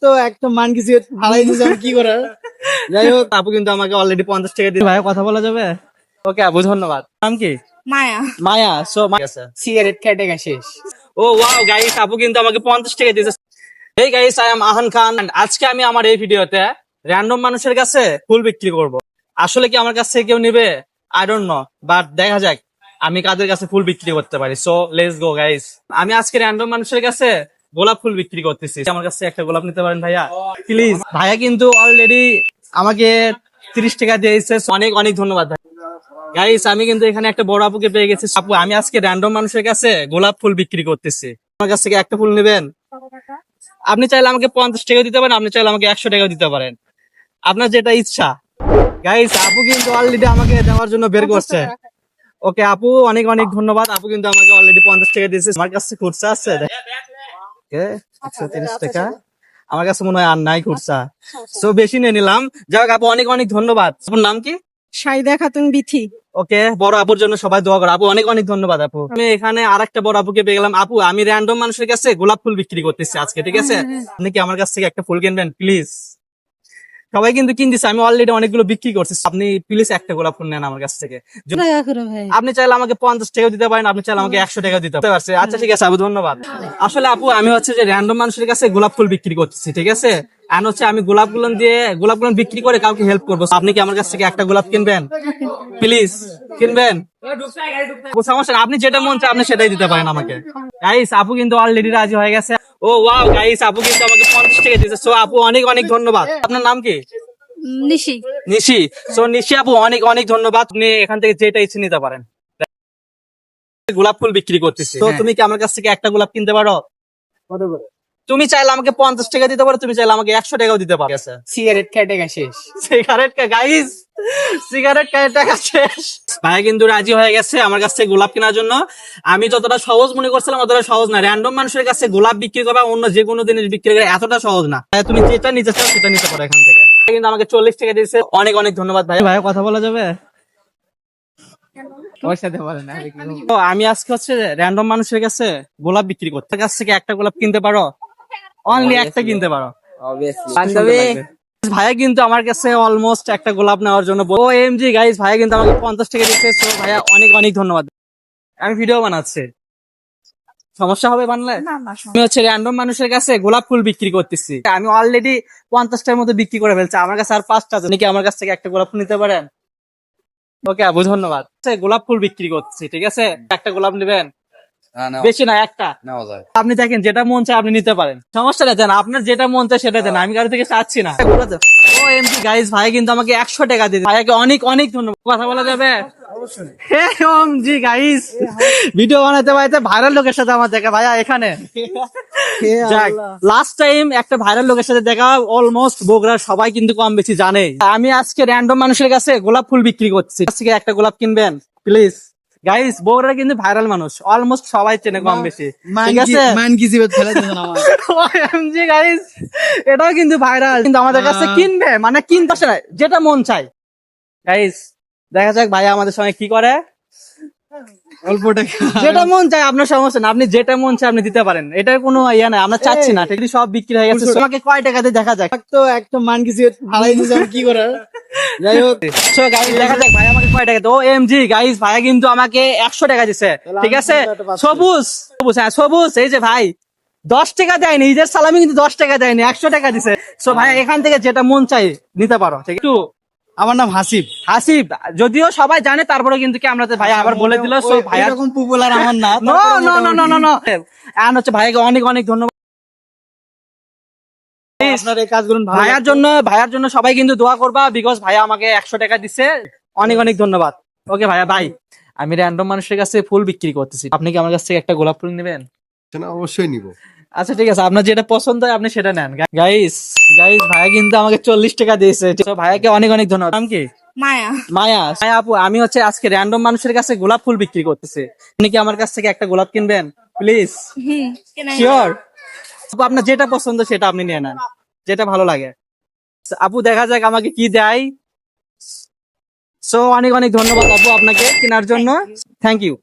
তো একদম মান কিছু হারাই দিয়েছে, আমি কি করার। যাই হোক, আপু কিন্তু আমাকে অলরেডি 50 টাকা দিয়ে। ভাই কথা বলা যাবে? ওকে আপু, ধন্যবাদ। নাম কি? মায়া। মায়া। সো সিগারেট খাই টাকা শেষ। ও ওয়াও গাইস, আপু কিন্তু আমাকে 50 টাকা দিয়েছে। এই গাইস, আই এম আহান খান। আজকে আমি আমার এই ভিডিওতে র্যান্ডম মানুষের কাছে ফুল বিক্রি করব। আসলে কি আমার কাছ থেকে কেউ নিবে? আই ডোন্ট নো, বাট দেখা যাক আমি কাদের কাছে ফুল বিক্রি করতে পারি। So let's go guys. আমি আজকে র্যান্ডম মানুষের কাছে গোলাপ ফুল বিক্রি করতেছি। আমার কাছে একটা গোলাপ নিতে পারেন ভাইয়া, প্লিজ। ভাইয়া কিন্তু অলরেডি আমাকে 30 টাকা দিয়েছে। অনেক অনেক ধন্যবাদ ভাই। গাইস, আমি কিন্তু এখানে একটা বড় আপুকে পেয়ে গেছি। আপু, আমি আজকে র্যান্ডম মানুষের কাছে গোলাপ ফুল বিক্রি করতেছি। আমার কাছ থেকে একটা ফুল নেবেন? আপনি চাইলে আমাকে 50 টাকা দিতে পারেন, আপনি চাইলে আমাকে 100 টাকা দিতে পারেন, আপনার যেটা ইচ্ছা। গাইস, আপু কিন্তু অলরেডি আমাকে দেওয়ার জন্য বের করছে। ওকে আপু, অনেক অনেক ধন্যবাদ। আপু কিন্তু আমাকে অলরেডি 50 টাকা দিয়েছে। আমার কাছে খুচরা আছে 130 টাকা। আমার কাছে মনে হয় আর নাই খুচরা, সো বেশি নিয়ে নিলাম। যাই হোক আপু, অনেক অনেক ধন্যবাদ। আপনার নাম কি? সাইদা খাতুন বিথি। ওকে, বড় আপুর জন্য সবাই দোয়া করো। আপু অনেক অনেক ধন্যবাদ। আপু, আমি এখানে আরেকটা বড় আপুকে পেয়ে গেলাম। আপু, আমি র্যান্ডম মানুষের কাছে গোলাপ ফুল বিক্রি করতেছি আজকে, ঠিক আছে? আপনি কি আমার কাছ থেকে একটা ফুল কিনবেন প্লিজ? সবাই কিন্তু কিনতেছে, আমি অলরেডি অনেকগুলো বিক্রি করছি। আপনি প্লিজ একটা গোলাপ ফুল নেন আমার কাছ থেকে। আপনি চাইলে আমাকে 50 টাকা দিতে পারেন, আপনি চাইলে আমাকে 100 টাকা দিতে পারছে। আচ্ছা ঠিক আছে আপু, ধন্যবাদ। আসলে আপু, আমি হচ্ছে যে র্যান্ডম মানুষের কাছে গোলাপ ফুল বিক্রি করতেছি, ঠিক আছে? আর হচ্ছে আমি গোলাপগুলো বিক্রি করে কাউকে হেল্প করবো। আপনি কি আমার কাছ থেকে একটা গোলাপ কিনবেন প্লিজ? কিনবেন? সমস্যা না, আপনি যেটা মন চায় আপনি সেটাই দিতে পারেন আমাকে। গাইস, আপু কিন্তু অলরেডি রাজি হয়ে গেছে। ও ওয়াও গাইস, আপু কিন্তু আমাকে 50 টাকা দিয়েছে। সো আপু, অনেক অনেক ধন্যবাদ। আপনার নাম কি? নিশি। নিশি। সো নিশি আপু, অনেক অনেক ধন্যবাদ। আপনি এখান থেকে যেটা ইচ্ছে নিতে পারেন। গোলাপ ফুল বিক্রি করতেছি, তো তুমি কি আমার কাছ থেকে একটা গোলাপ কিনতে পারো? তুমি চাইলে আমাকে 50 টাকা দিতে পারো, তুমি চাইলে আমাকে 100 টাকাও দিতে পারো। সিগারেট খাই টাকা শেষ। গাইস, সিগারেট খায় টাকা শেষ। ভাই কিন্তু রাজি হয়ে গেছে আমার কাছ থেকে গোলাপ কেনার জন্য। আমি যতটা সহজ মনে করছিলাম অতটা সহজ না। র্যান্ডম মানুষের কাছে গোলাপ বিক্রি করা, অন্য যে কোনো জিনিস বিক্রি করা এতটা সহজ না। তুমি যেটা নিতে চাও সেটা নিতে পারো এখান থেকে। কিন্তু আমাকে 40 টাকা দিয়েছে। অনেক অনেক ধন্যবাদ ভাই। ভাই কথা বলা যাবে? ওর সাথে বলেন না। তো আমি আজকে হচ্ছে র্যান্ডম মানুষের কাছে গোলাপ বিক্রি করতে। তার কাছ থেকে একটা গোলাপ কিনতে পারো? অনলি একটা কিনতে পারো। বান্ধবী। ভাইয়া কিন্তু আমার কাছে অলমোস্ট একটা গোলাপ নেওয়ার জন্য ও এমজি গাইস, ভাইয়া কিন্তু আমাকে 50 টাকা দিচ্ছে। সো ভাইয়া অনেক অনেক ধন্যবাদ। আমি ভিডিও বানাচ্ছি, সমস্যা হবে বানলে? আমি হচ্ছে র্যান্ডম মানুষের কাছে গোলাপ ফুল বিক্রি করতেছি। আমি অলরেডি 50টার মতো বিক্রি করে ফেলছি। আমার কাছে আর 5টা আছে। নাকি আমার কাছ থেকে একটা গোলাপ ফুল নিতে পারেন? ওকে আপু, ধন্যবাদ। গোলাপ ফুল বিক্রি করছি, ঠিক আছে? একটা গোলাপ নেবেন? বেশি না, একটা। আপনি দেখেন যেটা মন চায় আপনি নিতে পারেন, সমস্যা নেই। দেন আপনার যেটা মন চায় সেটা দেন, আমি কারো থেকে চাচ্ছি না। ও এমজি গাইস, ভাই কিন্তু আমাকে 100 টাকা দিয়েছে। ভাইয়াকে অনেক অনেক ধন্যবাদ। কথা বলা যাবে? এমজি গাইস, ভিডিও বানাতে বানাতে ভাইরাল লোকের সাথে আমার দেখা। ভাইয়া এখানে লাস্ট টাইম একটা ভাইরাল লোকের সাথে দেখা, অলমোস্ট বগুড়ার সবাই কিন্তু কম বেশি জানে। আমি আজকে র্যান্ডম মানুষের কাছে গোলাপ ফুল বিক্রি করছি। আজকে একটা গোলাপ কিনবেন প্লিজ? গাইস, বগুড়া কিন্তু ভাইরাল মানুষ, অলমোস্ট সবাই চেনে কম বেশি, ঠিক আছে? OMG গাইস, এটাও কিন্তু ভাইরাল, কিন্তু আমাদের কাছে কিনবে মানে কিনতে আসে না, যেটা মন চায়। গাইস, দেখা যাক ভাইয়া আমাদের সঙ্গে কি করে। অল্প টাকা যেটা মন চায় আপনার সমস্যা না, আপনি যেটা মন চায় আপনি দিতে পারেন, এটার কোনো ইয়া নাই। আমরা চাচ্ছি না, ঠিক সব বিক্রি হয়ে গেছে। তোমাকে কয় টাকা দিয়ে দেখা যাক? তো একদম মান কিছু হারাই দিয়েছে, আমি কি করার। যাই হোক, দেখা যাক ভাই আমাকে কয় টাকা দেয়। OMG গাইস, ভাইয়া কিন্তু আমাকে 100 টাকা দিছে, ঠিক আছে? সবুজ সবুজ, হ্যাঁ সবুজ, এই যে ভাই 10 টাকা দেয়নি, ঈদের সালামি কিন্তু 10 টাকা দেয়নি, 100 টাকা দিছে। সো ভাই এখান থেকে যেটা মন চাই নিতে পারো, ঠিক একটু। আমার নাম হাসিব। হাসিব, যদিও সবাই জানে তারপরে কিন্তু কি আমরা ভাই আবার বলে দিল। সো ভাই এরকম পপুলার আমার না। No no no no no no, and হচ্ছে ভাইকে অনেক অনেক ধন্যবাদ। আপনার এই কাজগুলো ভালো ভাইয়ার জন্য সবাই কিন্তু দোয়া করবা, বিকজ ভাইয়া আমাকে 100 টাকা দিছে। অনেক অনেক ধন্যবাদ। ওকে ভাইয়া, বাই। আমি র্যান্ডম মানুষের কাছে ফুল বিক্রি করতেছি, আপনি কি আমার কাছ থেকে একটা গোলাপ ফুল নেবেন? লাগছে। অবশ্যই নিব। আচ্ছা ঠিক আছে, আপনার যেটা পছন্দ হয় আপনি সেটা নেন। গাইস গাইস, ভাইয়া কিন্তু আমাকে 40 টাকা দিয়েছে। তো ভাইয়াকে অনেক অনেক ধন্যবাদ। নাম কি? মায়া। মায়া। মায়া আপু, আমি হচ্ছে আজকে র্যান্ডম মানুষের কাছে গোলাপ ফুল বিক্রি করতেছি। আপনি কি আমার কাছ থেকে একটা গোলাপ কিনবেন প্লিজ? শিওর? আপনার যেটা পছন্দ সেটা আপনি নিয়ে নেন, যেটা ভালো লাগে। আপু দেখা যাক আমাকে কি দেয়। সো অনেক অনেক ধন্যবাদ আপু আপনাকে কেনার জন্য। Thank you.